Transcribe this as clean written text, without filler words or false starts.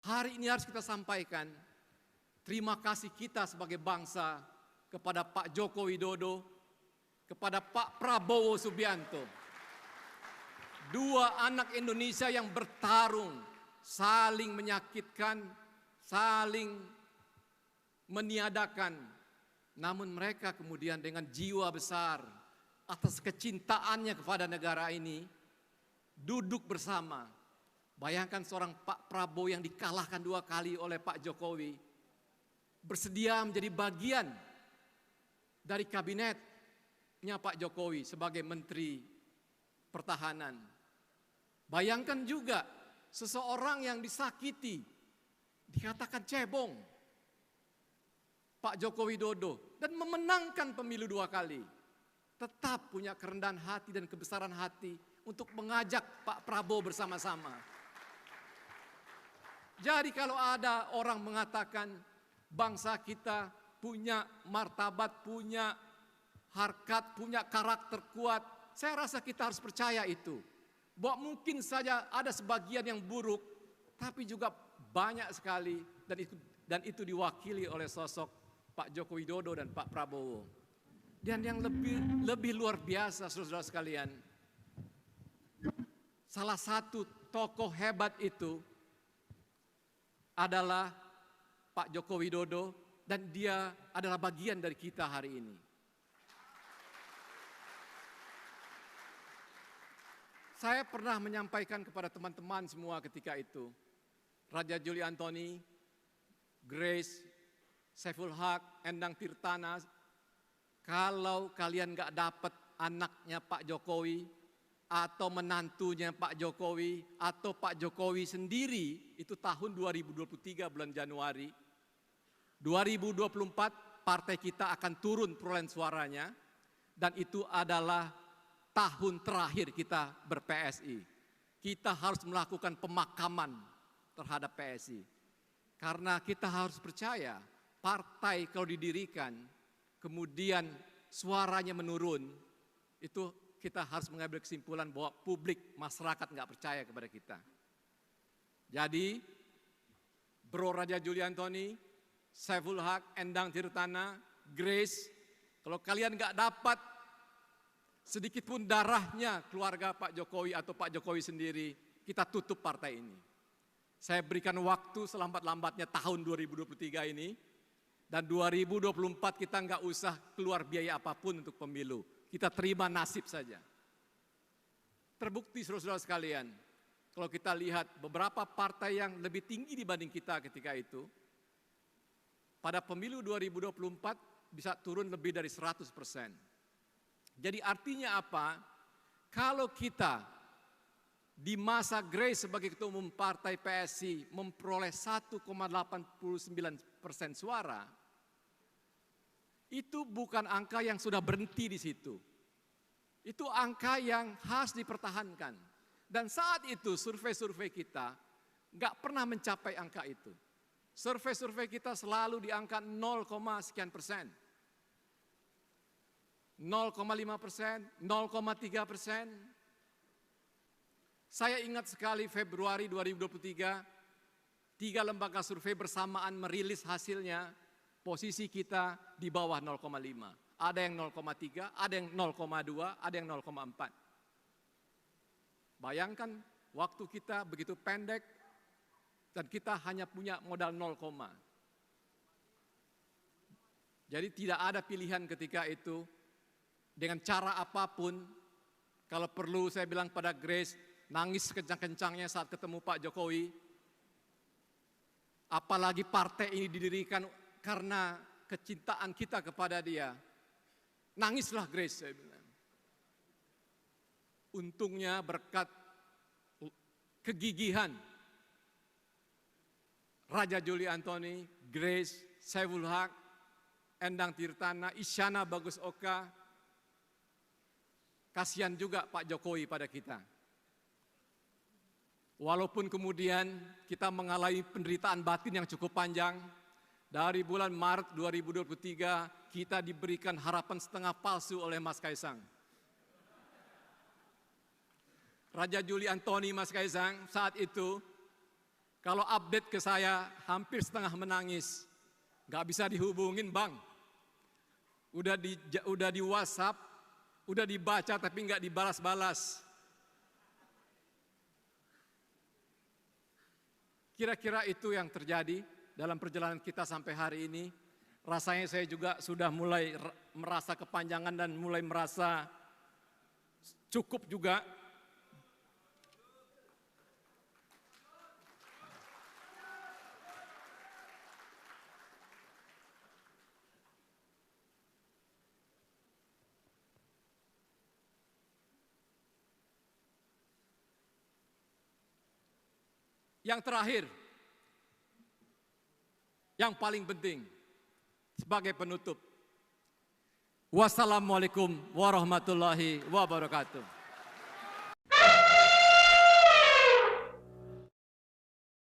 Hari ini harus kita sampaikan terima kasih kita sebagai bangsa kepada Pak Joko Widodo, kepada Pak Prabowo Subianto. Dua anak Indonesia yang bertarung, saling menyakitkan, saling meniadakan. Namun mereka kemudian dengan jiwa besar atas kecintaannya kepada negara ini duduk bersama. Bayangkan seorang Pak Prabowo yang dikalahkan 2 kali oleh Pak Jokowi bersedia menjadi bagian dari kabinetnya Pak Jokowi sebagai Menteri Pertahanan. Bayangkan juga seseorang yang disakiti, dikatakan cebong, Pak Joko Widodo, dan memenangkan pemilu 2 kali. Tetap punya kerendahan hati dan kebesaran hati untuk mengajak Pak Prabowo bersama-sama. Jadi kalau ada orang mengatakan bangsa kita punya martabat, punya harkat, punya karakter kuat, saya rasa kita harus percaya itu. Bahwa mungkin saja ada sebagian yang buruk, tapi juga banyak sekali, dan itu diwakili oleh sosok Pak Joko Widodo dan Pak Prabowo. Dan yang lebih luar biasa, saudara-saudara sekalian, salah satu tokoh hebat itu adalah Pak Joko Widodo, dan dia adalah bagian dari kita hari ini. Saya pernah menyampaikan kepada teman-teman semua ketika itu, Raja Juli Antoni, Grace, Saiful Haq, Endang Tirtana, kalau kalian gak dapat anaknya Pak Jokowi, atau menantunya Pak Jokowi, atau Pak Jokowi sendiri, itu tahun 2023 bulan Januari, 2024 partai kita akan turun perolehan suaranya, dan itu adalah tahun terakhir kita ber-PSI. Kita harus melakukan pemakaman terhadap PSI. Karena kita harus percaya, partai kalau didirikan, kemudian suaranya menurun, itu kita harus mengambil kesimpulan bahwa publik, masyarakat nggak percaya kepada kita. Jadi, Bro Raja Juli Antoni, Saiful Haq, Endang Tirtana, Grace, kalau kalian nggak dapat sedikit pun darahnya keluarga Pak Jokowi atau Pak Jokowi sendiri, kita tutup partai ini. Saya berikan waktu selambat-lambatnya tahun 2023 ini, dan 2024 kita nggak usah keluar biaya apapun untuk pemilu. Kita terima nasib saja. Terbukti saudara-saudara sekalian, kalau kita lihat beberapa partai yang lebih tinggi dibanding kita ketika itu, pada pemilu 2024 bisa turun lebih dari 100%. Jadi artinya apa? Kalau kita di masa Grace sebagai ketua umum partai PSI memperoleh 1,89% suara, itu bukan angka yang sudah berhenti di situ. Itu angka yang harus dipertahankan. Dan saat itu survei-survei kita nggak pernah mencapai angka itu. Survei-survei kita selalu di angka 0, sekian persen. 0,5%, 0,3%. Saya ingat sekali Februari 2023, 3 lembaga survei bersamaan merilis hasilnya, posisi kita di bawah 0,5. Ada yang 0,3, ada yang 0,2, ada yang 0,4. Bayangkan waktu kita begitu pendek dan kita hanya punya modal 0, jadi tidak ada pilihan ketika itu. Dengan cara apapun, kalau perlu saya bilang pada Grace, nangis kencang-kencangnya saat ketemu Pak Jokowi. Apalagi partai ini didirikan karena kecintaan kita kepada dia. Nangislah Grace, saya bilang. Untungnya berkat kegigihan Raja Juli Antoni, Grace, Saiful Haq, Endang Tirtana, Isyana Bagus Oka, kasihan juga Pak Jokowi pada kita. Walaupun kemudian kita mengalami penderitaan batin yang cukup panjang, dari bulan Maret 2023 kita diberikan harapan setengah palsu oleh Mas Kaisang. Raja Juli Antoni, Mas Kaisang, saat itu Kalau update ke saya hampir setengah menangis. Nggak bisa dihubungin bang. Udah di WhatsApp, udah dibaca tapi nggak dibalas-balas. Kira-kira itu yang terjadi dalam perjalanan kita sampai hari ini. Rasanya saya juga sudah mulai merasa kepanjangan dan mulai merasa cukup juga. Yang terakhir, yang paling penting sebagai penutup. Wassalamualaikum warahmatullahi wabarakatuh.